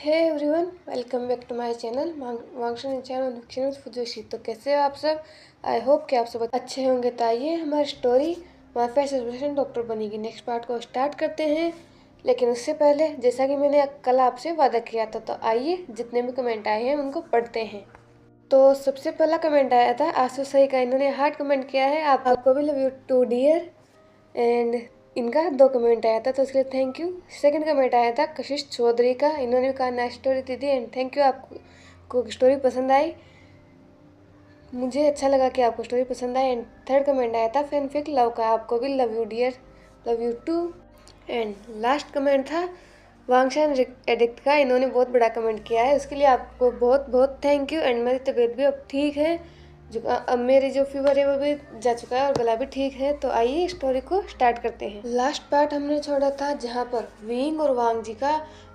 Hey everyone, welcome back to my channel वांगशन channel with फुजोशी। तो कैसे हो आप सब? आई होप कि आप सब अच्छे होंगे। तो आइए हमारी story my first education doctor बनेगी नेक्स्ट पार्ट को स्टार्ट करते हैं। लेकिन उससे पहले, जैसा कि मैंने कल आपसे वादा किया था, तो आइए जितने भी कमेंट आए हैं उनको पढ़ते हैं। तो सबसे पहला कमेंट आया था आशु सही का। इन्होंने हार्ट कमेंट किया है, आपको भी love you too dear. And इनका 2 कमेंट आया था, तो उसके लिए थैंक यू। सेकंड कमेंट आया था कशिश चौधरी का। इन्होंने भी कहा नाइस स्टोरी दीदी एंड थैंक यू, आपको स्टोरी पसंद आई। मुझे अच्छा लगा कि आपको स्टोरी पसंद आई। एंड थर्ड कमेंट आया था फैनफिक लव का। आपको भी love you dear, love you too. And last comment था वांगशान एडिक्ट का। इन्होंने बहुत बड़ा कमेंट किया है, उसके लिए आपको बहुत बहुत थैंक यू। एंड मेरी तबीयत भी अब ठीक है, जो अब मेरी जो फीवर है वो भी जा चुका है और गला भी ठीक है। तो आइए स्टोरी को स्टार्ट करते हैं। लास्ट पार्ट हमने छोड़ा था जहाँ पर विंग और वांग जी का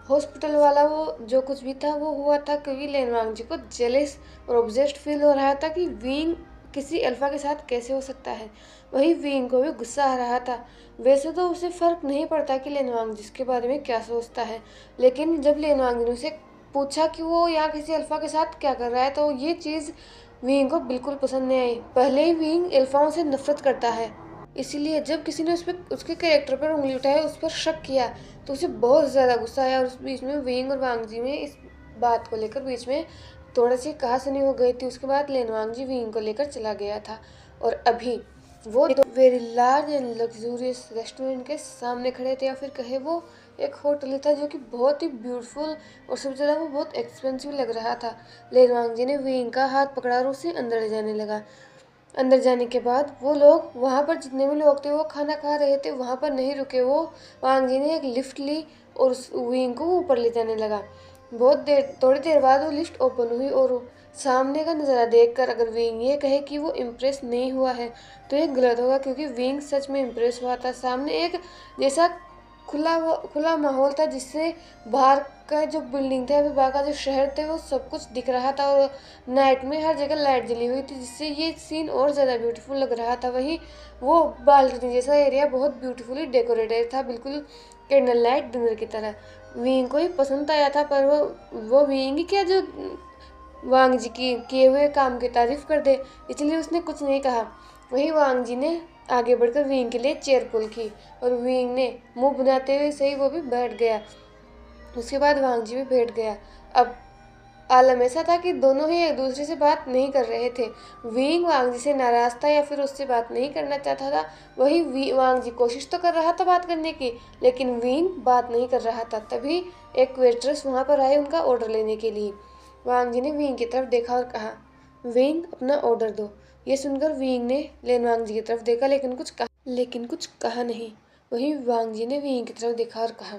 हॉस्पिटल वाला वो जो कुछ भी था वो हुआ था, क्योंकि लेन वांग जी को जेलिस और ऑब्जेस्ट फील हो रहा था कि विंग किसी अल्फा के साथ कैसे हो सकता है। वही विंग को भी गुस्सा आ रहा था। वैसे तो उसे फर्क नहीं पड़ता कि लेनवांग जिसके बारे में क्या सोचता है, लेकिन जब लेनवांग ने उसे पूछा कि वो यहाँ किसी अल्फा के साथ क्या कर रहा है, तो ये चीज़ विंग को बिल्कुल पसंद नहीं आई। पहले ही विंग अल्फाओं से नफरत करता है, इसीलिए जब किसी ने उसके कैरेक्टर पर उंगली उठाई, उस पर शक किया, तो उसे बहुत ज़्यादा गुस्सा आया। और उस बीच में विंग और वांग जी में इस बात को लेकर बीच में थोड़ी सी कहासुनी हो गई थी। उसके बाद लेनवांग जी विंग को लेकर चला गया था और अभी वो very large and luxurious restaurant के सामने खड़े थे, या फिर कहे वो एक होटल था जो कि बहुत ही ब्यूटीफुल और सबसे ज़्यादा वो बहुत एक्सपेंसिव लग रहा था। लेनवांग जी ने विंग का हाथ पकड़ा और उसे अंदर जाने लगा। अंदर जाने के बाद वो लोग वहाँ पर जितने भी लोग थे वो खाना खा रहे थे, वहाँ पर नहीं रुके। वो वांग जी ने एक लिफ्ट ली और उस विंग को ऊपर ले जाने लगा। थोड़ी देर बाद वो लिफ्ट ओपन हुई और सामने का नज़ारा देखकर अगर विंग ये कहे कि वो इम्प्रेस नहीं हुआ है तो ये गलत होगा, क्योंकि विंग सच में इम्प्रेस हुआ था। सामने एक जैसा खुला माहौल था, जिससे बाहर का जो बिल्डिंग था, बाहर का जो शहर थे, वो सब कुछ दिख रहा था। और नाइट में हर जगह लाइट जली हुई थी, जिससे ये सीन और ज़्यादा ब्यूटीफुल लग रहा था। वहीं वो बालकनी जैसा एरिया बहुत ब्यूटीफुली डेकोरेटेड था, बिल्कुल कैंडल लाइट डिनर की तरह। विंग को ही पसंद आया था, पर वो विंग क्या जो वांग जी की किए हुए काम की तारीफ कर दे, इसलिए उसने कुछ नहीं कहा। वहीं वांग जी ने आगे बढ़कर विंग के लिए चेयर पुल की और विंग ने मुंह बनाते हुए सही वो भी बैठ गया। उसके बाद वांग जी भी बैठ गया। अब आलम ऐसा था कि दोनों ही एक दूसरे से बात नहीं कर रहे थे। विंग वांग जी से नाराज था या फिर उससे बात नहीं करना चाहता था। वही वांग जी कोशिश तो कर रहा था बात करने की, लेकिन विंग बात नहीं कर रहा था। तभी एक वेट्रेस वहाँ पर आई उनका ऑर्डर लेने के लिए। वांग जी ने विंग की तरफ देखा और कहा, विंग अपना ऑर्डर दो। ये सुनकर विंग ने लेनवांग जी की तरफ देखा, लेकिन कुछ कहा नहीं। वहीं वांग जी ने विंग की तरफ देखा और कहा,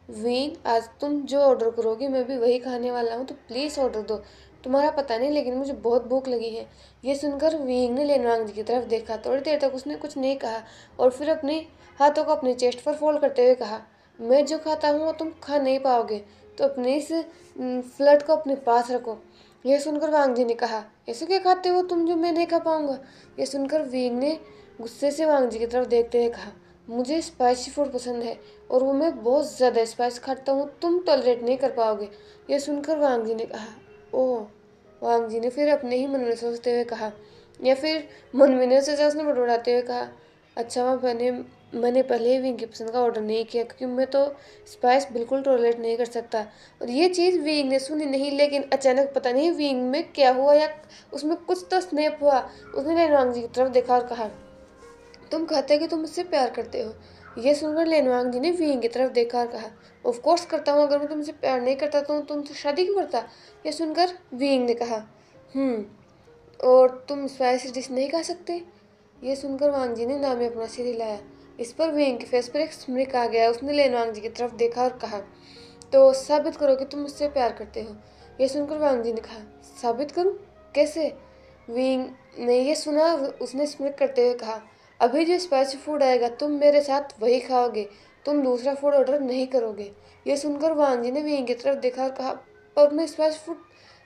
विंग आज तुम जो ऑर्डर करोगे मैं भी वही खाने वाला हूँ, तो प्लीज़ ऑर्डर दो। तुम्हारा पता नहीं, लेकिन मुझे बहुत भूख लगी है। ये सुनकर विंग ने लेनवांग जी की तरफ देखा। थोड़ी देर तक उसने कुछ नहीं कहा और फिर अपने हाथों को अपने चेस्ट पर फोल्ड करते हुए कहा, मैं जो खाता हूँ वो तुम खा नहीं पाओगे, तो अपने इस फ्लड को अपने पास रखो। यह सुनकर वांग जी ने कहा, ऐसे क्या खाते हो तुम जो मैं नहीं खा पाऊंगा? यह सुनकर विंग ने गुस्से से वांग जी की तरफ देखते हुए कहा, मुझे स्पाइसी फूड पसंद है और वो मैं बहुत ज़्यादा स्पाइस खाता हूँ, तुम टॉलरेट नहीं कर पाओगे। यह सुनकर वांग जी ने कहा, ओह। वांग जी ने फिर अपने ही मन में सोचते हुए कहा, या फिर मन में नहीं सोचा, उसने बड़बड़ाते हुए कहा, अच्छा मैंने पहले ही विंग की पसंद का ऑर्डर नहीं किया, क्योंकि मैं तो स्पाइस बिल्कुल टॉलरेट नहीं कर सकता। और ये चीज़ विंग ने सुनी नहीं, लेकिन अचानक पता नहीं विंग में क्या हुआ, या उसमें कुछ तो स्नैप हुआ। उसने लेनवांग जी की तरफ देखा और कहा, तुम कहते हो कि तुम मुझसे प्यार करते हो। यह सुनकर लेनवांग जी ने विंग की तरफ देखा और कहा, ऑफ कोर्स करता हूँ, अगर मैं तुमसे प्यार नहीं करता तो तुमसे शादी क्यों करता? यह सुनकर विंग ने कहा, और तुम स्पाइसी डिश नहीं खा सकते? यह सुनकर वांग जी ने नाम में अपना सिर हिलाया। इस पर विंग के फेस पर एक स्मिक आ गया। उसने लेनवांग जी की तरफ देखा और कहा, तो साबित करो कि तुम मुझसे प्यार करते हो। यह सुनकर वांग जी ने कहा, साबित करूं? कैसे? विंग ने यह सुना, उसने स्मिक करते हुए कहा, अभी जो स्पाइसी फूड आएगा तुम मेरे साथ वही खाओगे, तुम दूसरा फूड ऑर्डर नहीं करोगे। यह सुनकर वांग जी ने विंग की तरफ देखा और कहा, पर मैं स्पाइसी फूड।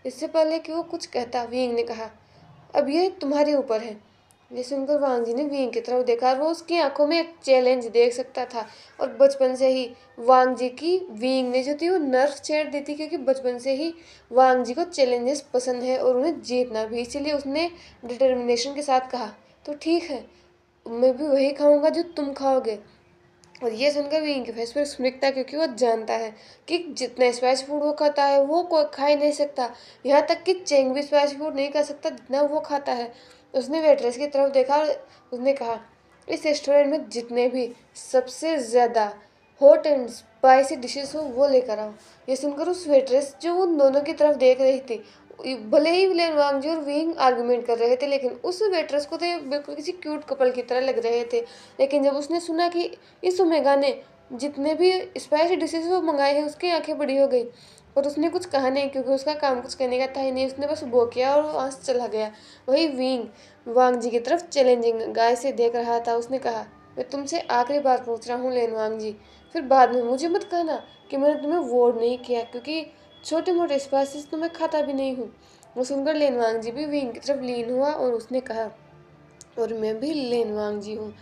इससे पहले कि वो कुछ कहता, विंग ने कहा, अब ये तुम्हारे ऊपर है। ये सुनकर वांग जी ने वींग की तरफ देखा और वो उसकी आंखों में एक चैलेंज देख सकता था। और बचपन से ही वांग जी की वींग ने जो थी वो नर्व छेड़ दी थी, क्योंकि बचपन से ही वांग जी को चैलेंजेस पसंद है और उन्हें जीतना भी। इसीलिए उसने डिटर्मिनेशन के साथ कहा, तो ठीक है, मैं भी वही खाऊंगा जो तुम खाओगे। और ये सुनकर भी इनके फेस पर स्मिकता, क्योंकि वो जानता है कि जितना स्पाइसी फूड वो खाता है वो कोई खा ही नहीं सकता। यहाँ तक कि चेंग भी स्पाइसी फूड नहीं खा सकता जितना वो खाता है। उसने वेट्रेस की तरफ देखा और उसने कहा, इस रेस्टोरेंट में जितने भी सबसे ज़्यादा हॉट एंड स्पाइसी डिशेस हो वो लेकर आओ। ये सुनकर उस वेट्रेस जो उन दोनों की तरफ देख रही थी, भले ही लेन वांगजी और विंग आर्गुमेंट कर रहे थे, लेकिन उस वेट्रेस को तो ये बिल्कुल किसी क्यूट कपल की तरह लग रहे थे। लेकिन जब उसने सुना कि इस ओमेगा ने जितने भी स्पाइसी डिशेज वो मंगाए हैं, उसकी आंखें बड़ी हो गई। और उसने कुछ कहा नहीं, क्योंकि उसका काम कुछ कहने का था ही नहीं। उसने बस वो किया और वहाँ से चला गया। वही विंग वांग जी की तरफ चैलेंजिंग गाय से देख रहा था। उसने कहा, मैं तुमसे आखिरी बार पूछ रहा हूँ लेन वांग जी, फिर बाद में मुझे मत कहना कि मैंने तुम्हें वोट नहीं किया, क्योंकि छोटे मोटे स्पाइसेस तो मैं खाता भी नहीं हूँ। वो सुनकर लेन वांग जी भी विंग की तरफ लीन हुआ और उसने कहा, और मैं भी लेन वांग जी हूँ।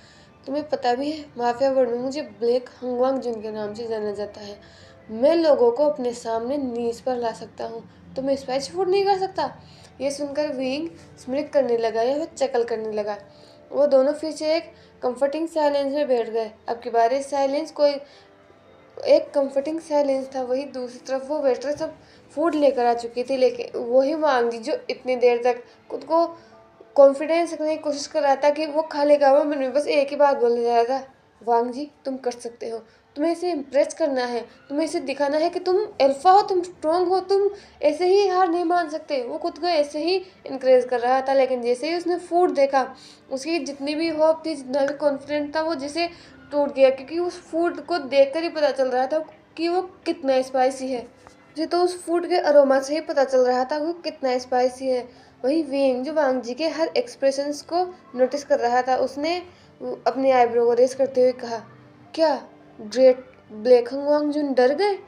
तुम्हें पता भी है, माफिया वर्ल्ड में मुझे ब्लैक हंगवांग जुन के नाम से जाना जाता है। मैं लोगों को अपने सामने नीच पर ला सकता हूँ, तो मैं स्पाइसी फूड नहीं खा सकता। ये सुनकर विंग स्मित करने लगा या फिर चकल करने लगा। वो दोनों फिर से एक कंफर्टिंग साइलेंस में बैठ गए। अब की बार साइलेंस कोई एक कंफर्टिंग साइलेंस था। वही दूसरी तरफ वो वेटर सब फूड लेकर आ चुकी थी, लेकिन वही वांग जी जो इतनी देर तक खुद को कॉन्फिडेंस रखने की कोशिश कर रहा था कि वो खा लेगा, वो मन में बस एक ही बात बोलने जा रहा था, वांग जी तुम कर सकते हो, तुम्हें इसे इम्प्रेस करना है, तुम्हें इसे दिखाना है कि तुम अल्फा हो, तुम स्ट्रांग हो, तुम ऐसे ही हार नहीं मान सकते। वो खुद को ऐसे ही इनक्रेज कर रहा था। लेकिन जैसे ही उसने फूड देखा, उसकी जितनी भी होप थी, जितना भी कॉन्फिडेंट था, वो जैसे टूट गया, क्योंकि उस फूड को देखकर ही पता चल रहा था कि वो कितना स्पाइसी है। मुझे तो उस फूड के अरोमा से ही पता चल रहा था वो कितना स्पाइसी है। वही वेंग जो वांग जी के हर एक्सप्रेशंस को नोटिस कर रहा था, उसने अपने आईब्रो को रेस करते हुए कहा, क्या ग्रेट ब्लैक वांग जुन डर गए?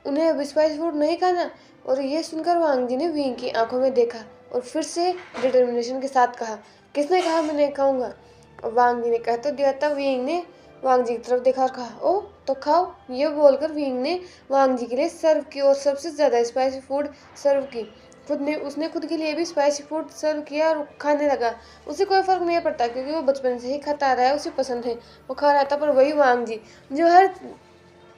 उन्हें अब स्पाइस फूड नहीं खाना? और ये सुनकर वांग जी ने वेंग की आंखों में देखा और फिर से डिटर्मिनेशन के साथ कहा, किसने कहा मैं नहीं खाऊंगा? और वांग जी ने कह तो दिया था। वेंग ने वांग जी की तरफ देखा और कहा, ओह तो खाओ। ये बोलकर विंग ने वांग जी के लिए सर्व की और सबसे ज़्यादा स्पाइसी फूड सर्व की। उसने खुद के लिए भी स्पाइसी फूड सर्व किया और खाने लगा। उसे कोई फ़र्क नहीं पड़ता, क्योंकि वो बचपन से ही खाता आ रहा है, उसे पसंद है, वो खा रहा था। पर वही वांग जी जो हर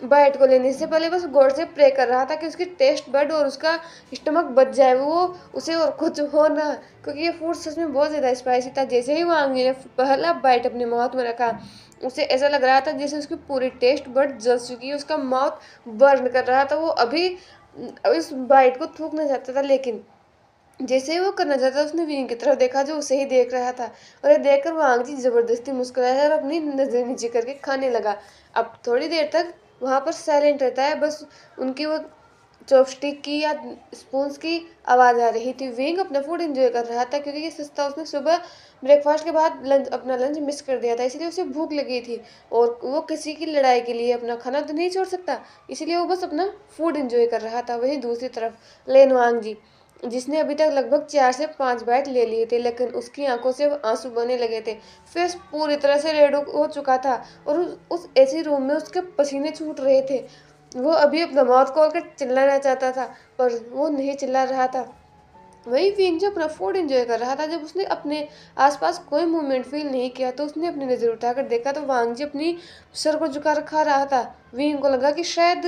बाइट को लेने से पहले बस गौर से प्रे कर रहा था कि उसकी टेस्ट बड और उसका स्टमक बच जाए, वो उसे और कुछ हो ना, क्योंकि ये फूड सच में बहुत ज़्यादा स्पाइसी था। जैसे ही वांग जी ने पहला बाइट अपने माउथ में रखा, उसे ऐसा लग रहा था जैसे उसकी पूरी टेस्ट बड जल चुकी है, उसका माउथ बर्न कर रहा था। वो अभी इस बाइट को थूकना चाहता था, लेकिन जैसे ही वो करना चाहता उसने विंग की तरफ देखा जो उसे ही देख रहा था। और ये देखकर वांग जी जबरदस्ती मुस्कुराया और अपनी नजर नीचे करके खाने लगा। अब थोड़ी देर तक वहाँ पर साइलेंट रहता है, बस उनकी वो चॉपस्टिक की या स्पून्स की आवाज़ आ रही थी। विंग अपना फूड एंजॉय कर रहा था, क्योंकि ये सस्ता उसने सुबह ब्रेकफास्ट के बाद अपना लंच मिस कर दिया था, इसलिए उसे भूख लगी थी। और वो किसी की लड़ाई के लिए अपना खाना तो नहीं छोड़ सकता, इसीलिए वो बस अपना फूड एंजॉय कर रहा था। वहीं दूसरी तरफ लेन वांग जी, जिसने अभी तक लगभग 4 से 5 बाइट ले लिए थे, लेकिन उसकी आंखों से आंसू बहने लगे थे। फेस पूरी तरह से रेड हो चुका था और उस ऐसी रूम में उसके पसीने छूट रहे थे। वो अभी अपना माउथ खोल कर चिल्लाना चाहता था, पर वो नहीं चिल्ला रहा था। वही विंग जो अपना फूड एंजॉय कर रहा था, जब उसने अपने आसपास कोई मूवमेंट फील नहीं किया तो उसने अपनी नज़र उठाकर देखा तो वांग जी अपनी सर को झुका रखा रहा था। विंग को लगा कि शायद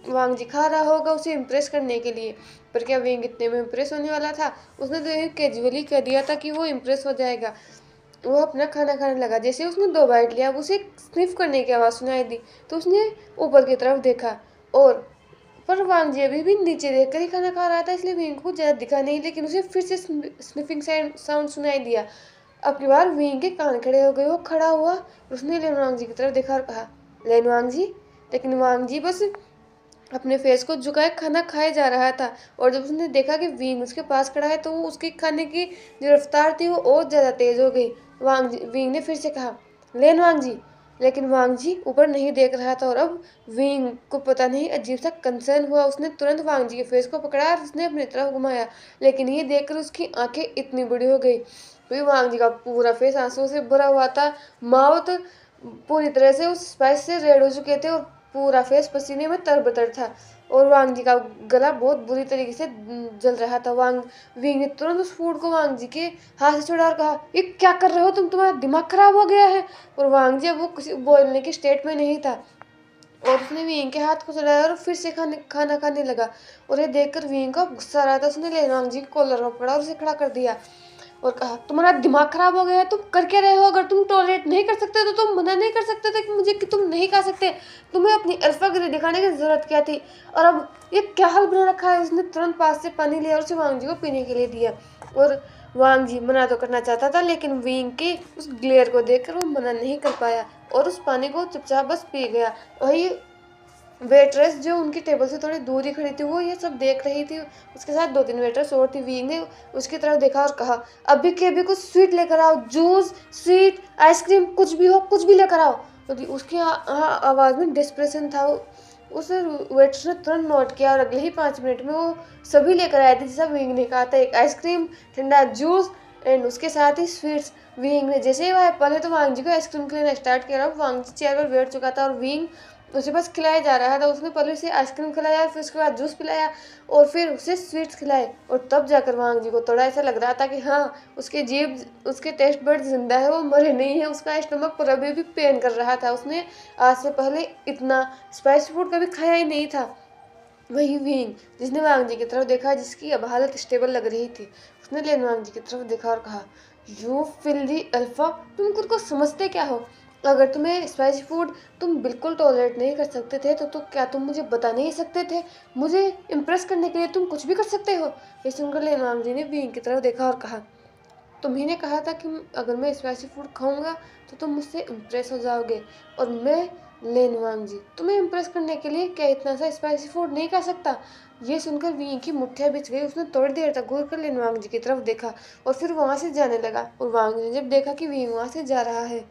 वांग जी खा रहा होगा उसे इम्प्रेस करने के लिए, पर क्या विंग इतने में इम्प्रेस होने वाला था? उसने तो यही कैजुअली कह दिया था कि वो इम्प्रेस हो जाएगा। वो अपना खाना खाने लगा। जैसे उसने 2 बाइट लिया, उसे स्निफ करने की आवाज़ सुनाई दी, तो उसने ऊपर की तरफ देखा और पर वांग जी अभी भी नीचे देखकर ही खाना खा रहा था, इसलिए विंग को ज़्यादा दिखा नहीं, लेकिन उसे फिर से स्निफिंग साउंड सुनाई दिया। अब की बार विंग के कान खड़े हो गए। वो खड़ा हुआ, उसने लेन वांग जी की तरफ देखा और कहा, लेन वांग जी। लेकिन वांग जी बस अपने फेस को झुकाए खाना खाए जा रहा था। और जब उसने देखा कि विंग उसके पास खड़ा है, तो वो उसके खाने की जो रफ्तार थी वो और ज़्यादा तेज़ हो गई। विंग ने फिर से कहा, लेन वांग जी। लेकिन वांग जी ऊपर नहीं देख रहा था और अब विंग को पता नहीं अजीब सा कंसर्न हुआ। उसने तुरंत वांग जी के फेस को पकड़ा और उसने अपनी तरफ घुमाया, लेकिन ये देखकर उसकी आंखें इतनी बड़ी हो गई। फिर वांग जी का पूरा फेस आंसुओं से भरा हुआ था, माउथ पूरी तरह से उस स्पाइस से रेड हो चुके थे और पूरा फेस पसीने में तरबतर था और वांग जी का गला बहुत बुरी तरीके से जल रहा था। विंग ने तुरंत उस फूड को वांग जी के हाथ से छुड़ा और कहा, ये क्या कर रहे हो तुम, तुम्हारा दिमाग खराब हो गया है। और वांग जी अब वो किसी बोलने के स्टेट में नहीं था और उसने विंग के हाथ को चढ़ाया और फिर से खाना खाने लगा। और ये देखकर विंग का गुस्सा आ रहा था। उसने ले वांग जी के कॉलर में पड़ा और उसे खड़ा कर दिया और कहा, तुम्हारा दिमाग खराब हो गया है, तुम कर क्या रहे हो। अगर तुम टॉलरेट नहीं कर सकते तो तुम मना नहीं कर सकते थे कि मुझे कि तुम नहीं खा सकते। तुम्हें अपनी अल्फागिरी दिखाने की जरूरत क्या थी। और अब ये क्या हाल बना रखा है। उसने तुरंत पास से पानी लिया और उसे वांग जी को पीने के लिए दिया और वांग जी मना तो करना चाहता था, लेकिन विंग के उस ग्लेयर को देखकर वो मना नहीं कर पाया और उस पानी को चुपचाप बस पी गया। वही वेट्रेस जो उनकी टेबल से थोड़ी दूर ही खड़ी थी वो ये सब देख रही थी। उसके साथ 2-3 वेटर्स और थी। विंग ने उसकी तरफ देखा और कहा, अभी के अभी कुछ स्वीट लेकर आओ, जूस, स्वीट, आइसक्रीम, कुछ भी हो, कुछ भी लेकर आओ। तो उसकी आवाज़ में डिस्प्रेशन था। उस वेट्रेस ने तुरंत नोट किया और अगले ही 5 मिनट में वो सभी लेकर आए थे जैसा विंग ने कहा था। एक आइसक्रीम, ठंडा जूस एंड उसके साथ ही स्वीट्स। विंग ने जैसे ही वह पहले तो वांग जी को आइसक्रीम खिलाना स्टार्ट किया। वांग जी चेयर पर बैठ चुका था और विंग उसे बस खिलाया जा रहा था। उसने पहले उसे आइसक्रीम खिलाया, फिर उसके बाद जूस पिलाया और फिर उसे स्वीट्स खिलाए और तब जाकर वांग जी को थोड़ा ऐसा लग रहा था कि हाँ, उसके जीभ, उसके टेस्ट बड जिंदा है, वो मरे नहीं है। उसका स्टमक पर अभी भी पेन कर रहा था। उसने आज से पहले इतना स्पाइसी फूड कभी खाया ही नहीं था। वही विंग जिसने वांग जी की तरफ देखा, जिसकी अब हालत स्टेबल लग रही थी, उसने लेन वांग जी की तरफ देखा और कहा, यू फिल्दी अल्फा, तुम खुद को समझते क्या हो। अगर तुम्हें स्पाइसी फूड तुम बिल्कुल टॉलरेट नहीं कर सकते थे तो क्या तुम मुझे बता नहीं सकते थे। मुझे इम्प्रेस करने के लिए तुम कुछ भी कर सकते हो। ये सुनकर लेन वांग जी ने विंग की तरफ देखा और कहा, तुम्ही ने कहा था कि अगर मैं स्पाइसी फूड खाऊंगा तो तुम मुझसे इम्प्रेस हो जाओगे और मैं लेन वांग जी तुम्हें इम्प्रेस करने के लिए क्या इतना सा स्पाइसी फूड नहीं खा सकता। ये सुनकर विंग की मुठ्ठियां बिछ गई। उसने थोड़ी देर तक घूर कर लेन वांग जी की तरफ देखा और फिर वहां से जाने लगा। और वांग जी ने जब देखा कि विंग वहां से जा रहा है,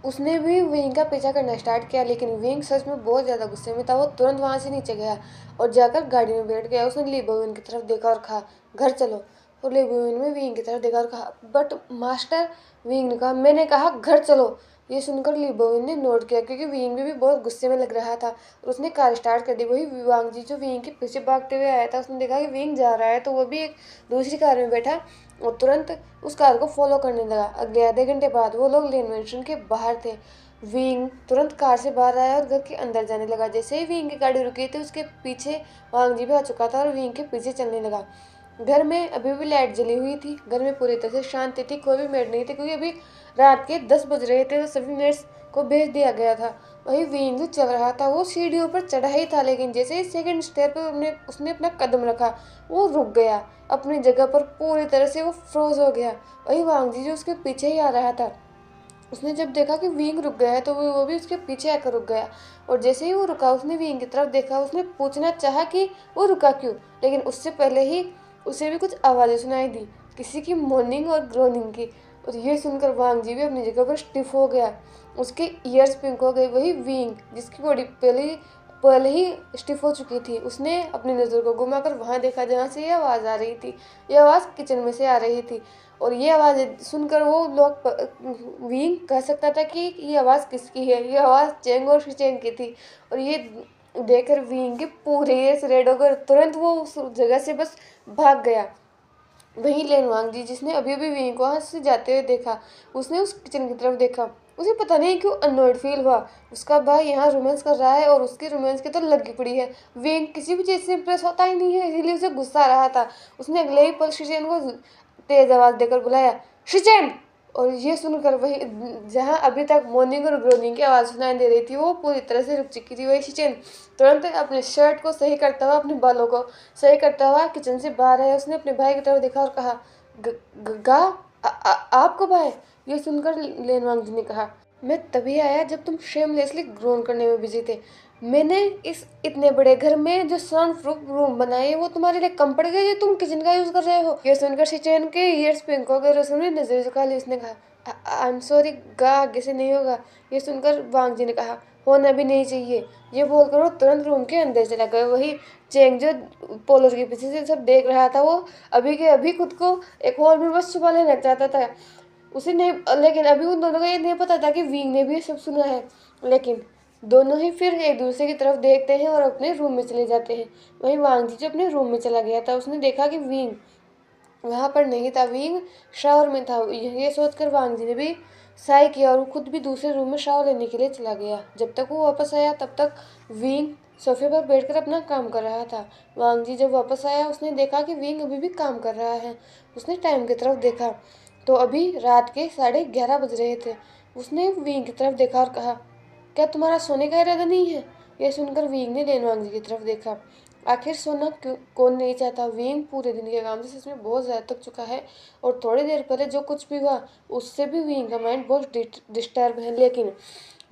उसने भी विंग का पीछा करना स्टार्ट किया, लेकिन विंग सच में बहुत ज़्यादा गुस्से में था। वो तुरंत वहां से नीचे गया और जाकर गाड़ी में बैठ गया। उसने ली बोविन की तरफ देखा और कहा, घर चलो। और ली बोविन में विंग की तरफ देखा और कहा, बट मास्टर। विंग ने कहा, मैंने कहा घर चलो। ये सुनकर ली बोविन ने नोट किया क्योंकि विंग भी बहुत गुस्से में लग रहा था और उसने कार स्टार्ट कर दी। वही वांग जी जो विंग के पीछे भागते हुए आया था, उसने देखा कि विंग जा रहा है तो वो भी एक दूसरी कार में बैठा और तुरंत उस कार को फॉलो करने लगा। अगले आधे घंटे बाद वो लोग लेन मेंशन के बाहर थे। विंग तुरंत कार से बाहर आया और घर के अंदर जाने लगा। जैसे ही विंग की गाड़ी रुकी थी उसके पीछे वांग जी भी आ चुका था और विंग के पीछे चलने लगा। घर में अभी भी लाइट जली हुई थी। घर में पूरी तरह से शांति थी, कोई भी मेड नहीं थे क्योंकि अभी रात के 10 बज रहे थे तो सभी मेड्स को भेज दिया गया था। वही विंग जो चल रहा था वो सीढ़ियों पर चढ़ा ही था, लेकिन जैसे ही सेकंड स्टेप पर उसने अपना कदम रखा वो रुक गया अपनी जगह पर। पूरी तरह से वो फ्रोज हो गया। वही वांग जी जो उसके पीछे ही आ रहा था, उसने जब देखा कि विंग रुक गया है तो वो भी उसके पीछे आकर रुक गया। और जैसे ही वो रुका उसने विंग की तरफ देखा। उसने पूछना चाहा कि वो रुका क्यों, लेकिन उससे पहले ही उसे भी कुछ आवाज़ें सुनाई दी, किसी की मोर्निंग और ग्रोनिंग की। और ये सुनकर वांग जी भी अपनी जगह पर स्टिफ हो गया। उसके ईयर्स पिंक हो गए। वही विंग जिसकी बॉडी पहले ही स्टिफ हो चुकी थी, उसने अपनी नज़र को घुमाकर वहाँ देखा जहाँ से ये आवाज़ आ रही थी। ये आवाज़ किचन में से आ रही थी और ये आवाज़ सुनकर वो लोग विंग कह सकता था कि ये आवाज़ किसकी है। ये आवाज़ चेंग और शिचेंग की थी। और ये देखकर विंग के पूरे एयर्स रेड हो गए। तुरंत वो उस जगह से बस भाग गया। वहीं लेन वांग जी जिसने अभी अभी विंग को वहाँ से जाते हुए देखा, उसने उस किचन की तरफ देखा। उसे पता नहीं क्यों अननोइड फील हुआ। उसका भाई यहाँ रोमांस कर रहा है और उसकी रोमांस की तो लगी पड़ी है। विंग किसी भी चीज़ से इम्प्रेस होता ही नहीं है, इसीलिए उसे गुस्सा आ रहा था। उसने अगले ही पल शिचेन को तेज आवाज़ देकर बुलाया, शिचेन। और ये सुनकर वही जहाँ अभी तक मॉर्निंग और ग्रोनिंग की आवाज़ सुनाई दे रही थी वो पूरी तरह से रुक चुकी थी। वही शिचेन तुरंत अपने शर्ट को सही करता हुआ, अपने बालों को सही करता हुआ किचन से बाहर आया। उसने अपने भाई की तरफ देखा और कहा, गा आप कब आए। ये सुनकर लेन वांग जी ने कहा, मैं तभी आया जब तुम शेमलेसली ग्रोन करने में बिजी थे। मैंने इस इतने बड़े घर में जो साउंड प्रूफ रूम बनाए हैं वो तुम्हारे लिए कम पड़ गए जो तुम किचन का यूज कर रहे हो। ये सुनकर शिचेन के ईयर्स पिंक हो गए। उसने नजर झुका ली। उसने कहा, आई एम सॉरी गा आगे से नहीं होगा। ये सुनकर वांग जी ने कहा, होना भी नहीं चाहिए। ये बोलकर वो तुरंत रूम के अंदर चला गया। वही चेंग जो पोलर के पीछे से सब देख रहा था, वो अभी के अभी खुद को एक हॉल में बस छुपा लेना चाहता था। उसे नहीं, लेकिन अभी उन दोनों को ये नहीं पता था कि विंग ने भी ये सब सुना है। लेकिन दोनों ही फिर एक दूसरे की तरफ देखते हैं और अपने रूम में चले जाते हैं। वहीं वांग जी जो अपने रूम में चला गया था, उसने देखा कि विंग वहां पर नहीं था, विंग शावर में था। ये सोचकर वांग जी ने भी साय किया और वो खुद भी दूसरे रूम में शावर लेने के लिए चला गया। जब तक वो वापस आया तब तक विंग सोफे पर बैठकर अपना काम कर रहा था। वांग जी जब वापस आया, उसने देखा कि विंग अभी भी काम कर रहा है। उसने टाइम की तरफ देखा तो अभी रात के 11:30 बज रहे थे। उसने विंग की तरफ देखा और कहा, क्या तुम्हारा सोने का इरादा नहीं है? यह सुनकर विंग ने लेनवांग जी की तरफ देखा। आखिर सोना क्यों कौन नहीं चाहता? विंग पूरे दिन के काम से सच में बहुत ज़्यादा थक चुका है और थोड़ी देर पहले जो कुछ भी हुआ उससे भी विंग का माइंड बहुत डिस्टर्ब है। लेकिन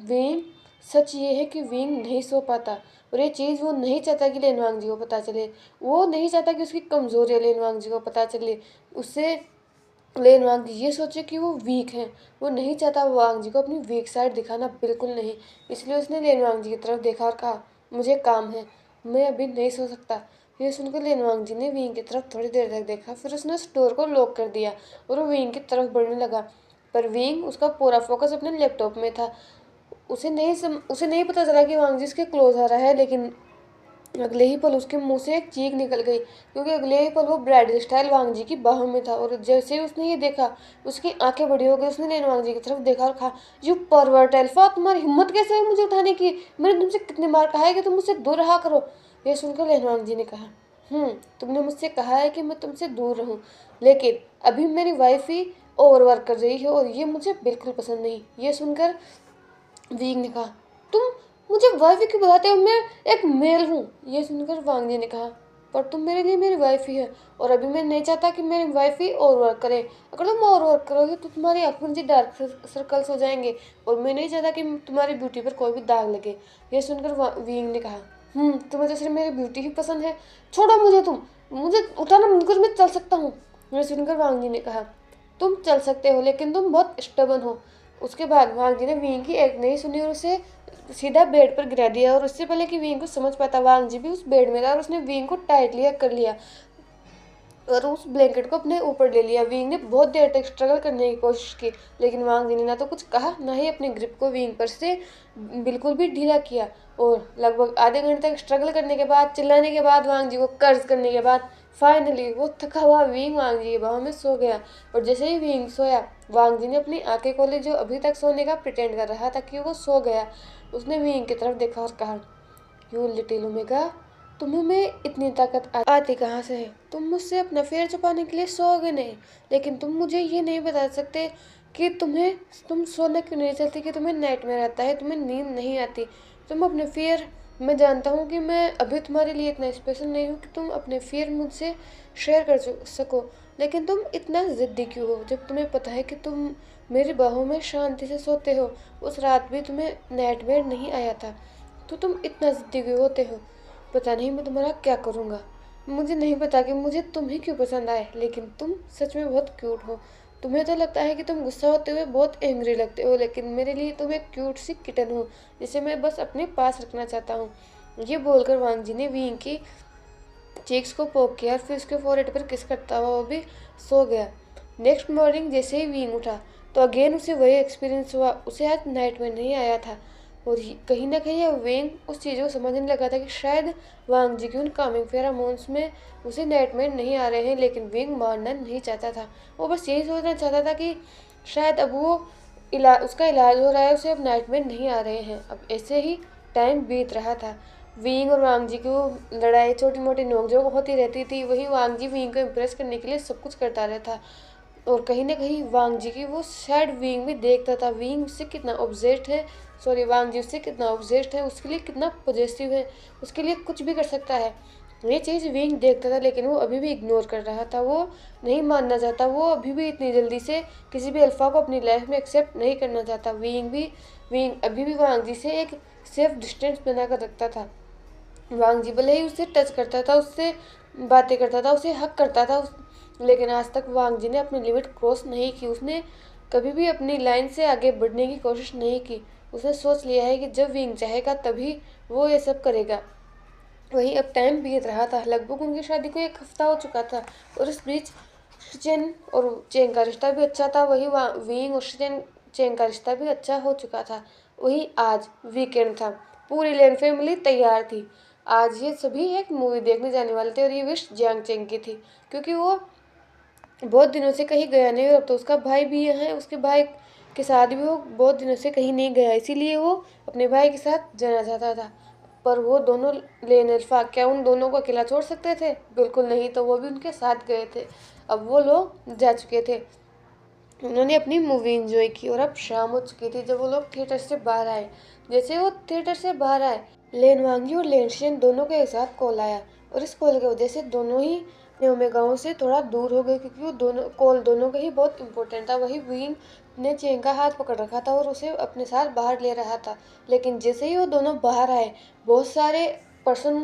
विंग सच ये है कि विंग नहीं सो पाता और ये चीज़ वो नहीं चाहता कि लेनवांग जी को पता चले। वो नहीं चाहता कि उसकी कमज़ोरी लेनवांग जी को पता चले। उससे लेकिन वांग जी ये सोचे कि वो वीक हैं। वो नहीं चाहता वांग जी को अपनी वीक साइड दिखाना, बिल्कुल नहीं। इसलिए उसने लेनवांग जी की तरफ देखा और कहा, मुझे काम है, मैं अभी नहीं सो सकता। ये सुनकर लेनवांग जी ने विंग की तरफ थोड़ी देर तक देखा, फिर उसने उस डोर को लॉक कर दिया और वो विंग की तरफ बढ़ने लगा। पर विंग उसका पूरा फोकस अपने लैपटॉप में था। उसे नहीं पता चला कि वांग जी उसके क्लोज आ रहा है। लेकिन अगले ही पल उसके मुंह से एक चीख निकल गई, क्योंकि अगले ही पल वो ब्राइडल स्टाइल वांग जी की बाहों में था। और जैसे ही उसने ये देखा, उसकी आंखें बड़ी हो गई। उसने लेन वांग जी की तरफ देखा और कहा, यू परवर्ट एल्फा, तुम्हारी हिम्मत कैसे है मुझे उठाने की? मैंने तुमसे कितनी बार कहा है कि तुम मुझसे दूर रहा करो। यह सुनकर लेन वांग जी ने कहा, तुमने मुझसे कहा है कि मैं तुमसे दूर रहूं, लेकिन अभी मेरी वाइफ ही ओवरवर्क कर रही है और ये मुझे बिल्कुल पसंद नहीं। ये सुनकर वीग ने कहा, तुम मुझे वाइफ क्यों बुलाते हो? मैं एक मेल हूँ। ये सुनकर वांग जी ने कहा, पर तुम मेरे लिए मेरी वाइफ ही है और अभी मैं नहीं चाहता कि मेरी वाइफ ही और वर्क करे। अगर तुम और वर्क करोगे तो तुम्हारी आंखों में डार्क सर्कल्स हो जाएंगे और मैं नहीं चाहता कि तुम्हारी ब्यूटी पर कोई भी दाग लगे। ये सुनकर वींग ने कहा, तुम्हें तो सिर्फ मेरी ब्यूटी ही पसंद है, छोड़ो मुझे, मुझे उठाना मुझको, मैं चल सकता हूँ। ये सुनकर वांग जी ने कहा, तुम चल सकते हो लेकिन तुम बहुत स्टबर्न हो। उसके बाद वांग जी ने वींग की एक नहीं सुनी और उसे सीधा बेड पर गिरा दिया। और उससे पहले कि वींग को समझ पाता, वांग जी भी उस बेड में था और उसने वींग को टाइटली हग कर लिया और उस ब्लैंकेट को अपने ऊपर ले लिया। विंग ने बहुत देर तक स्ट्रगल करने की कोशिश की, लेकिन वांग जी ने ना तो कुछ कहा, ना ही अपने ग्रिप को विंग पर से बिल्कुल भी ढीला किया। और लगभग आधे घंटे तक स्ट्रगल करने के बाद, चिल्लाने के बाद, वांग जी को कर्ज करने के बाद फाइनली वो थका हुआ विंग वांग जी के बाहों में सो गया। और जैसे ही विंग सोया, वांग जी ने अपनी आंखें खोली, जो अभी तक सोने का प्रिटेंड कर रहा था कि वो सो गया। उसने विंग की तरफ देखा और कहा, यू लिटिल ओमेगा, तुम्हें में इतनी ताकत आती कहाँ से है? तुम मुझसे अपना फेर छुपाने के लिए सोओगे नहीं, लेकिन तुम मुझे ये नहीं बता सकते कि तुम सोना क्यों नहीं चाहती, कि तुम्हें नाइटमेयर आता है, तुम्हें नींद नहीं आती, तुम अपने फियर। मैं जानता हूँ कि मैं अभी तुम्हारे लिए इतना स्पेशल नहीं हूँ कि तुम अपने फियर मुझसे शेयर कर सको, लेकिन तुम इतना ज़िद्दी क्यों हो जब तुम्हें पता है कि तुम मेरी बाहों में शांति से सोते हो? उस रात भी तुम्हें नाइटमेयर नहीं आया था, तो तुम इतना ज़िद्दी क्यों होते हो? पता नहीं मैं तुम्हारा क्या करूँगा। मुझे नहीं पता कि मुझे तुम ही क्यों पसंद आए, लेकिन तुम सच में बहुत क्यूट हो। तुम्हें तो लगता है कि तुम गुस्सा होते हुए बहुत एंग्री लगते हो, लेकिन मेरे लिए तुम एक क्यूट सी किटन हो जिसे मैं बस अपने पास रखना चाहता हूँ। ये बोलकर वांग जी ने विंग की चीक्स को पोक किया और फिर उसके फोरहेड पर किस करता हुआ वो भी सो गया। नेक्स्ट मॉर्निंग जैसे ही विंग उठा तो अगेन उसे वही एक्सपीरियंस हुआ। उसे आज नाइट में नहीं आया था और कहीं ना कहीं विंग उस चीज़ को समझने लगा था कि शायद वांग जी की उन कामिंग फेरामोन्स में उसे नाइटमेयर नहीं आ रहे हैं, लेकिन विंग मानना नहीं चाहता था। वो बस यही सोचना चाहता था कि शायद अब वो उसका इलाज हो रहा है, उसे अब नाइटमेयर नहीं आ रहे हैं। अब ऐसे ही टाइम बीत रहा था। विंग और वांग जी की वो लड़ाई छोटी मोटी नोकझोंक होती रहती थी। वही वांग जी विंग को इम्प्रेस करने के लिए सब कुछ करता रहता और कहीं ना कहीं वांग जी की वो सैड विंग भी देखता था। विंग उससे कितना ऑब्सेस्ड है, सॉरी वांग जी उससे कितना ऑब्सेस्ड है, उसके लिए कितना पॉजिटिव है, उसके लिए कुछ भी कर सकता है। ये चीज़ विंग देखता था, लेकिन वो अभी भी इग्नोर कर रहा था। वो नहीं मानना चाहता, वो अभी भी इतनी जल्दी से किसी भी अल्फा को अपनी लाइफ में एक्सेप्ट नहीं करना चाहता। विंग अभी भी वांग जी से एक सेफ डिस्टेंस बना कर रखता था। वांग जी भले ही उससे टच करता था, उससे बातें करता था, उसे हक करता था, लेकिन आज तक वांग जी ने अपनी लिमिट क्रॉस नहीं की। उसने कभी भी अपनी लाइन से आगे बढ़ने की कोशिश नहीं की। उसने सोच लिया है कि जब विंग चाहेगा तभी वो ये सब करेगा। वहीं अब टाइम बीत रहा था। लगभग उनकी शादी को 1 हफ्ता हो चुका था और इस बीच शिचेन और चेंग का रिश्ता भी अच्छा था। वही विंग और शिचेन चेंग का रिश्ता भी अच्छा हो चुका था। वही आज वीकेंड था। पूरी लेन फैमिली तैयार थी। आज ये सभी एक मूवी देखने जाने वाले थे और ये विश जियांग चेंग की थी, क्योंकि वो बहुत दिनों से कहीं गया नहीं और अब तो उसका भाई भी यहाँ है। उसके भाई के साथ भी वो बहुत दिनों से कहीं नहीं गया, इसीलिए वो अपने भाई के साथ जाना चाहता था। पर वो दोनों लेन अल्फा क्या उन दोनों को अकेला छोड़ सकते थे? बिल्कुल नहीं। तो वो भी उनके साथ गए थे। अब वो लोग जा चुके थे। उन्होंने अपनी मूवी एंजॉय की और अब शाम हो चुकी थी जब वो लोग थिएटर से बाहर आए। जैसे वो थिएटर से बाहर आए, लेन वांगी और लेन शिन दोनों के एक साथ कॉल आया और इस कॉल की वजह से दोनों ही न्योमे गाँव से थोड़ा दूर हो गए, क्योंकि वो दोनों कॉल दोनों का ही बहुत इंपॉर्टेंट था। वही विंग ने चेंग का हाथ पकड़ रखा था और उसे अपने साथ बाहर ले रहा था। लेकिन जैसे ही वो दोनों बाहर आए, बहुत सारे पर्सन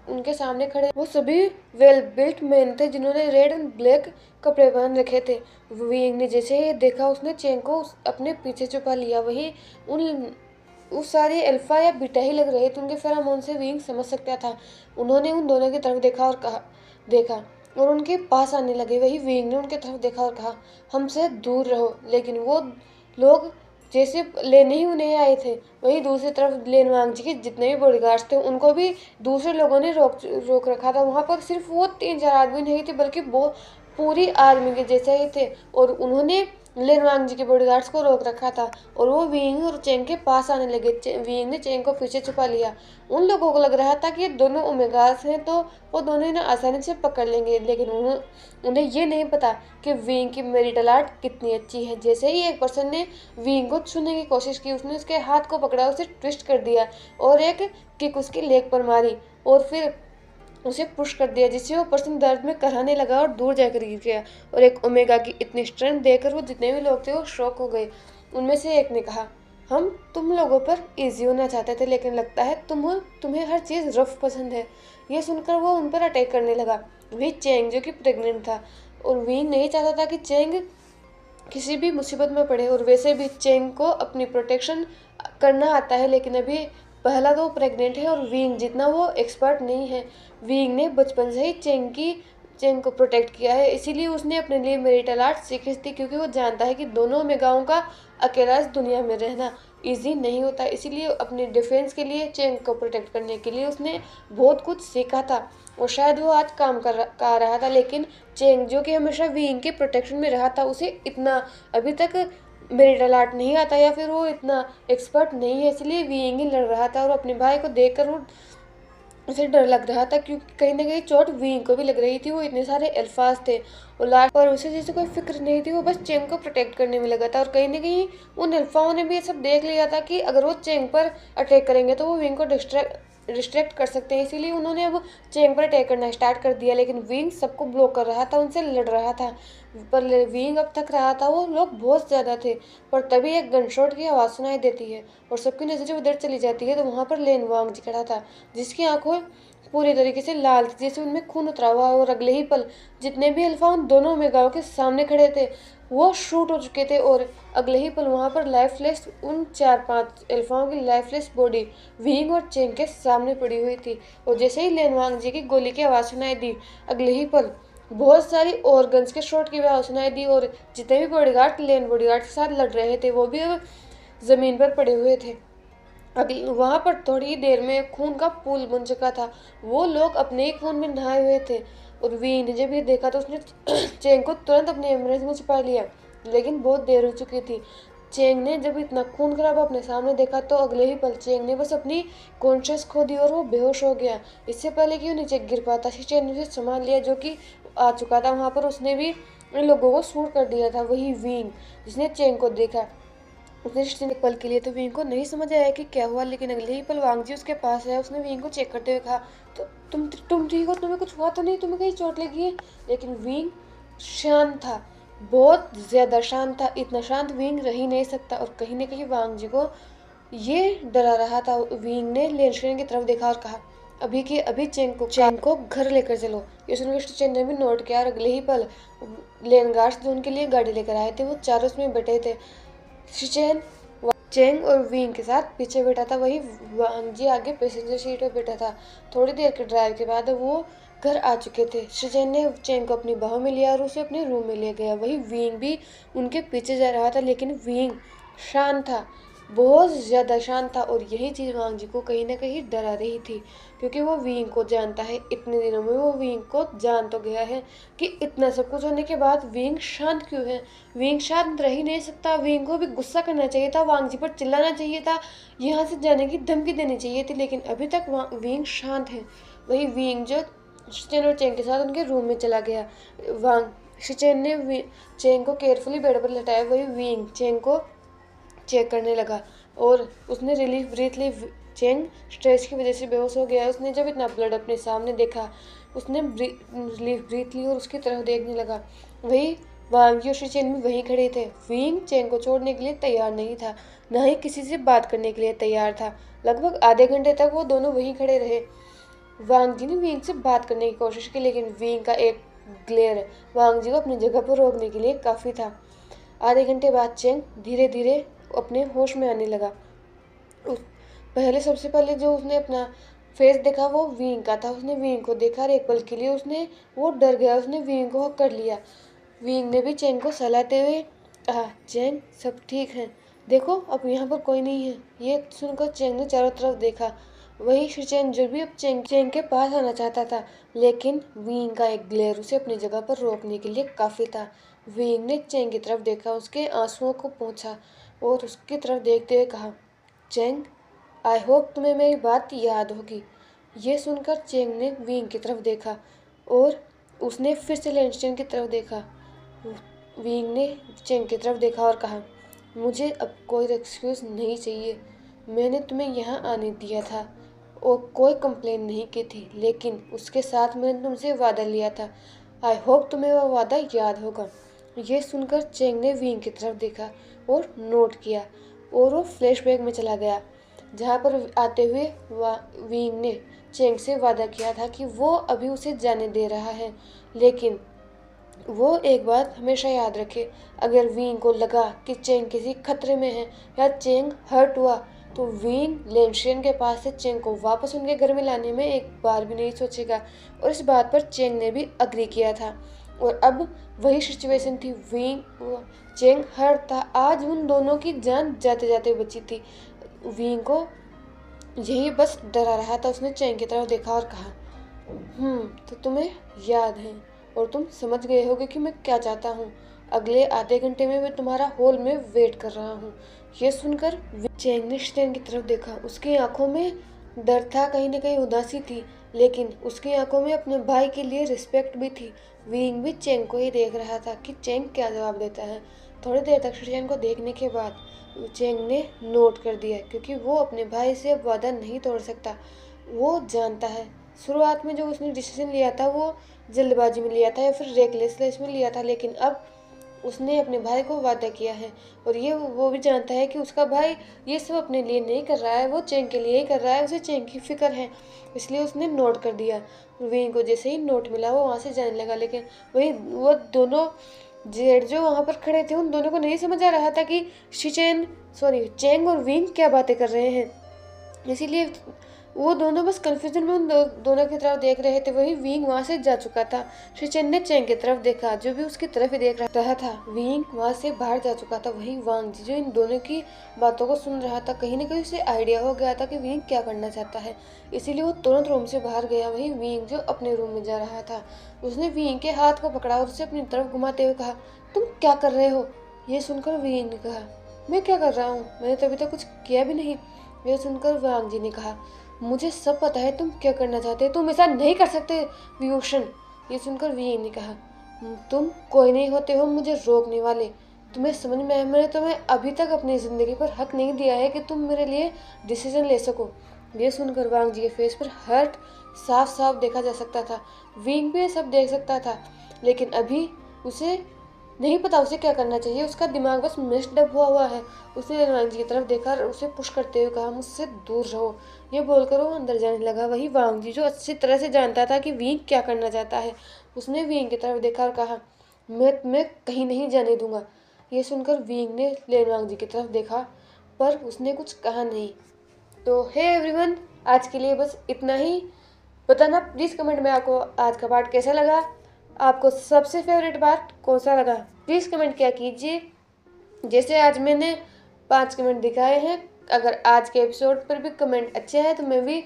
उनके सामने खड़े। वो सभी वेल बिल्ट मैन थे जिन्होंने रेड एंड ब्लैक कपड़े पहन रखे थे। विंग ने जैसे ही देखा, उसने चेंग को अपने पीछे छुपा लिया। वही उन उस सारे अल्फा या बीटा ही लग रहे थे। उनके फेरोमोन से विंग समझ सकता था। उन्होंने उन दोनों की तरफ देखा और उनके पास आने लगे। वही विंग ने उनके तरफ देखा और कहा, हमसे दूर रहो। लेकिन वो लोग जैसे लेने ही उन्हें आए थे। वही दूसरी तरफ लेन वांगजी के जितने भी बॉडीगार्ड्स थे उनको भी दूसरे लोगों ने रोक रखा था। वहां पर सिर्फ वो 3-4 आदमी नहीं थे, बल्कि वो पूरी आर्मी के जैसे ही थे और उन्होंने लेन वांगजी के बॉडीगार्ड्स को रोक रखा था और वो विंग और चेंग के पास आने लगे। विंग ने चेंग को पीछे छुपा लिया। उन लोगों को लग रहा था कि ये दोनों ओमेगास हैं तो वो दोनों इन्हें आसानी से पकड़ लेंगे, लेकिन उन्हें ये नहीं पता कि विंग की मेरिटल आर्ट कितनी अच्छी है। जैसे ही एक पर्सन ने विंग को छूने की कोशिश की, उसने उसके हाथ को पकड़ा, उसे ट्विस्ट कर दिया और एक किक उसकी लेग पर मारी और फिर उसे पुश कर दिया, जिससे वो पर्सन दर्द में कराने लगा और दूर जाकर गिर गया। और एक ओमेगा की इतनी स्ट्रेंथ देखकर वो जितने भी लोग थे वो शॉक हो गए। उनमें से एक ने कहा, हम तुम लोगों पर इजी होना चाहते थे, लेकिन लगता है तुम्हें हर चीज़ रफ पसंद है। ये सुनकर वो उन पर अटैक करने लगा। वही चेंग जो कि प्रेग्नेंट था और विंग नहीं चाहता था कि चेंग किसी भी मुसीबत में पड़े। और वैसे भी चेंग को अपनी प्रोटेक्शन करना आता है, लेकिन अभी पहला तो प्रेग्नेंट है और विंग जितना वो एक्सपर्ट नहीं है। विंग ने बचपन से ही चेंग को प्रोटेक्ट किया है, इसीलिए उसने अपने लिए मेरिटल आर्ट सीखी थी, क्योंकि वो जानता है कि दोनों मेगाओं का अकेला इस दुनिया में रहना इजी नहीं होता। इसीलिए अपनी डिफेंस के लिए, चेंग को प्रोटेक्ट करने के लिए उसने बहुत कुछ सीखा था और शायद वो आज काम कर रहा था। लेकिन चेंग जो कि हमेशा विंग के प्रोटेक्शन में रहा था, उसे इतना अभी तक मेरिटल आर्ट नहीं आता या फिर वो इतना एक्सपर्ट नहीं है, इसलिए विंग ही लड़ रहा था। और अपने भाई को देखकर वो उसे डर लग रहा था, क्योंकि कहीं ना कहीं चोट विंग को भी लग रही थी। वो इतने सारे अल्फाज थे और लास्ट पर उसे जैसे कोई फिक्र नहीं थी। वो बस चेंग को प्रोटेक्ट करने में लगा था और कहीं ना कहीं उन अल्फाओं ने भी ये सब देख लिया था कि अगर वो चेंग पर अटैक करेंगे तो वो विंग को डिस्ट्रैक्ट कर सकते हैं। इसीलिए उन्होंने अब चेंग पर अटैक करना स्टार्ट कर दिया। लेकिन विंग सबको ब्लॉक कर रहा था, उनसे लड़ रहा था, पर विंग अब थक रहा था। वो लोग बहुत ज़्यादा थे। पर तभी एक गनशॉट की आवाज़ सुनाई देती है और सबकी नज़रें उधर चली जाती है तो वहाँ पर लेन वांगजी खड़ा था, जिसकी आंखों पूरी तरीके से लाल थी, जैसे उनमें खून उतरा हुआ। और अगले ही पल जितने भी अल्फा उन दोनों मेगाओं के सामने खड़े थे वो शूट हो चुके थे और अगले ही पल वहाँ पर लाइफलेस उन 4-5 अल्फाओं की लाइफलेस बॉडी विंग और चेंग के सामने पड़ी हुई थी। और जैसे ही लेन वांगजी की गोली की आवाज़ सुनाई दी, अगले ही पल बहुत सारी और गन्स के शॉट की आवाज़ सुनाई दी और जितने भी बॉडीगार्ड लेन बॉडीगार्ड के साथ लड़ रहे थे वो भी अब ज़मीन पर पड़े हुए थे। अभी वहां पर थोड़ी देर में खून का पूल बन चुका था। वो लोग अपने ही खून में नहाए हुए थे और वी ने जब ये देखा तो उसने चेंग को तुरंत अपने एम्बुलेंस में छिपा लिया, लेकिन बहुत देर हो चुकी थी। चेंग ने जब इतना खून खराब अपने सामने देखा तो अगले ही पल चेंग ने बस अपनी कॉन्शियस खो दी और वो बेहोश हो गया। इससे पहले कि वो नीचे गिर पाता, चेंग ने उसे संभाल लिया जो कि आ चुका था वहां पर। उसने भी इन लोगों को शूट कर दिया था। वही विंग जिसने चेंग को देखा, उसने एक पल के लिए तो विंग को नहीं समझ आया कि क्या हुआ, लेकिन अगले ही पल वांगजी उसके पास आया। उसने विंग को चेक करते हुए कहा, तो तुम ठीक हो? तुम्हें कुछ हुआ तो नहीं? तुम्हें कहीं चोट लगी है? लेकिन विंग शांत था, बहुत ज़्यादा शांत था। इतना शांत विंग रह ही नहीं सकता और कहीं ना कहीं वांगजी को ये डरा रहा था। विंग ने लेनशेन की तरफ देखा और कहा, अभी के अभी चेंग को घर लेकर चलो। ये सुनकर शिचेन ने भी नोट किया और अगले ही पल लेन गार्ड्स जो उनके लिए गाड़ी लेकर आए थे वो चारों उसमें बैठे थे। शिचेन चेंग और विंग के साथ पीछे बैठा था, वही वांग जी आगे पैसेंजर सीट पर बैठा था। थोड़ी देर के ड्राइव के बाद वो घर आ चुके थे। शिचेन ने चेंग को अपनी बाहों में लिया और उसे अपने रूम में ले गया। वही विंग भी उनके पीछे जा रहा था, लेकिन विंग शांत था, बहुत ज़्यादा शांत था। और यही चीज़ वांग जी को कहीं ना कहीं डरा रही थी, क्योंकि वो विंग को जानता है। इतने दिनों में वो विंग को जान तो गया है कि इतना सब कुछ होने के बाद विंग शांत क्यों है। विंग शांत रह ही नहीं सकता। विंग को भी गुस्सा करना चाहिए था, वांग जी पर चिल्लाना चाहिए था, यहाँ से जाने की धमकी देनी चाहिए थी, लेकिन अभी तक विंग शांत है। वही विंग जो शिचेन और चेंग के साथ उनके रूम में चला गया। शिचेन ने चेंग को केयरफुली बेड पर लटाया। वही विंग चेंग को चेक करने लगा और उसने रिलीफ ब्रीथ ली। चेंग स्ट्रेस की वजह से बेहोश हो गया। उसने जब इतना ब्लड अपने सामने देखा, उसने रिलीफ ब्रीथ ली और उसकी तरफ देखने लगा। वही वांग और शिचेन भी वहीं खड़े थे। विंग चेंग को छोड़ने के लिए तैयार नहीं था, न ही किसी से बात करने के लिए तैयार था। लगभग आधे घंटे तक वो दोनों वहीं खड़े रहे। वांग जी ने विंग से बात करने की कोशिश की, लेकिन विंग का एक ग्लेयर वांग जी को अपनी जगह पर रोकने के लिए काफ़ी था। आधे घंटे बाद चेंग धीरे धीरे अपने होश में आने लगा। सबसे पहले जो उसने अपना फेस देखा वो विंग का था। उसने विंग को देखा और एक पल के लिए वो डर गया। उसने विंग को हक कर लिया। विंग ने भी चेंग को सहलाते हुए कहा, चेंग सब ठीक है, देखो अब यहाँ पर कोई नहीं है। ये सुनकर चेंग ने चारों तरफ देखा। वही शिचेन जो भी अब चेंग के पास आना चाहता था, लेकिन विंग का एक ग्लेयर उसे अपनी जगह पर रोकने के लिए काफ़ी था। विंग ने चेंग की तरफ देखा, उसके आंसुओं को पोंछा और उसकी तरफ देखते हुए कहा, चेंग आई होप तुम्हें मेरी बात याद होगी। ये सुनकर चेंग ने विंग की तरफ देखा और उसने फिर से लैंगस्टन की तरफ देखा। विंग ने चेंग की तरफ देखा और कहा, मुझे अब कोई एक्सक्यूज़ नहीं चाहिए। मैंने तुम्हें यहाँ आने दिया था और कोई कंप्लेन नहीं की थी, लेकिन उसके साथ मैंने तुमसे वादा लिया था। आई होप तुम्हें वह वादा याद होगा। ये सुनकर चेंग ने विंग की तरफ देखा और नोट किया और वो फ्लैशबैक में चला गया, जहाँ पर आते हुए विंग ने चेंग से वादा किया था कि वो अभी उसे जाने दे रहा है, लेकिन वो एक बात हमेशा याद रखे, अगर विंग को लगा कि चेंग किसी खतरे में है या चेंग हर्ट हुआ तो विंग लैंगस्टन के पास से चेंग को वापस उनके घर में लाने में एक बार भी नहीं सोचेगा। और इस बात पर चेंग ने भी अग्री किया था। और अब वही सिचुएशन थी, चेंग हर्ट था। आज उन दोनों की जान जाते जाते बची थी। विंग को यही बस डरा रहा था। उसने चेंग की तरफ देखा और कहा, तो तुम्हें याद है और तुम समझ गए होगे कि मैं क्या चाहता हूँ। अगले आधे घंटे में मैं तुम्हारा हॉल में वेट कर रहा हूँ। ये सुनकर चेंग ने शिचेन की तरफ देखा। उसकी आंखों में डर था, कहीं न कहीं उदासी थी, लेकिन उसकी आंखों में अपने भाई के लिए रिस्पेक्ट भी थी। विंग भी चेंग को ही देख रहा था कि चेंग क्या जवाब देता है। थोड़ी देर तक शिचेन को देखने के बाद चेंग ने नोट कर दिया, क्योंकि वो अपने भाई से अब वादा नहीं तोड़ सकता। वो जानता है शुरुआत में जो उसने डिसीजन लिया था वो जल्दबाजी में लिया था या फिर रेकलेसनेस में लिया था, लेकिन अब उसने अपने भाई को वादा किया है। और ये वो भी जानता है कि उसका भाई ये सब अपने लिए नहीं कर रहा है, वो चेंग के लिए ही कर रहा है। उसे चेंग की फिक्र है, इसलिए उसने नोट कर दिया। विंग को जैसे ही नोट मिला वो वहाँ से जाने लगा, लेकिन वो दोनों जेड जो वहाँ पर खड़े थे उन दोनों को नहीं समझ आ रहा था कि चेंग और विंग क्या बातें कर रहे हैं। इसीलिए वो दोनों बस कंफ्यूजन में उन दोनों की तरफ देख रहे थे। वही विंग वहाँ से जा चुका था। शिचेन ने चेंग की तरफ देखा, जो भी उसकी तरफ ही देख रहा था। विंग वहाँ से बाहर जा चुका था। वही वांग जी जो इन दोनों की बातों को सुन रहा था, कहीं ना कहीं उसे आइडिया हो गया था कि विंग क्या करना चाहता है, इसीलिए वो तुरंत रूम से बाहर गया। वही विंग जो अपने रूम में जा रहा था, उसने विंग के हाथ को पकड़ा और उसे अपनी तरफ घुमाते हुए कहा, तुम क्या कर रहे हो। ये सुनकर विंग ने कहा, मैं क्या कर रहा हूँ, मैंने तो अभी तक कुछ किया भी नहीं। यह सुनकर वांग जी ने कहा, मुझे सब पता है तुम क्या करना चाहते हो, तुम ऐसा नहीं कर सकते विभूषण। ये सुनकर विंग ने कहा, तुम कोई नहीं होते हो मुझे रोकने वाले। तुम्हें समझ में आया, मैंने तुम्हें अभी तक अपनी ज़िंदगी पर हक नहीं दिया है कि तुम मेरे लिए डिसीजन ले सको। ये सुनकर वांग जी के फेस पर हर्ट साफ साफ देखा जा सकता था। विंग भी सब देख सकता था, लेकिन अभी उसे नहीं पता उसे क्या करना चाहिए। उसका दिमाग बस मिस्ड अप हुआ है। उसने वांग जी की तरफ देखा और उसे पुश करते हुए कहा, मुझसे दूर रहो। ये बोलकर वो अंदर जाने लगा। वही वांग जी जो अच्छी तरह से जानता था कि विंग क्या करना चाहता है, उसने विंग की तरफ देखा और कहा, मैं कहीं नहीं जाने दूंगा। ये सुनकर विंग ने लेन वांग जी की तरफ देखा, पर उसने कुछ कहा नहीं। तो हे एवरीवन, आज के लिए बस इतना ही। बताना प्लीज़ कमेंट में आपको आज का पार्ट कैसा लगा, आपको सबसे फेवरेट पार्ट कौन सा लगा, प्लीज़ कमेंट किया कीजिए। जैसे आज मैंने 5 कमेंट दिखाए हैं, अगर आज के एपिसोड पर भी कमेंट अच्छे हैं तो मैं भी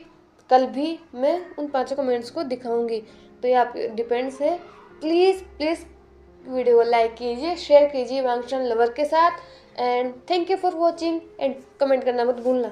कल भी मैं उन 5 कमेंट्स को दिखाऊंगी। तो ये आप डिपेंड्स है। प्लीज़ प्लीज़ वीडियो को लाइक कीजिए, शेयर कीजिए वांगशन लवर के साथ। And thank you for watching and comment करना मत भूलना।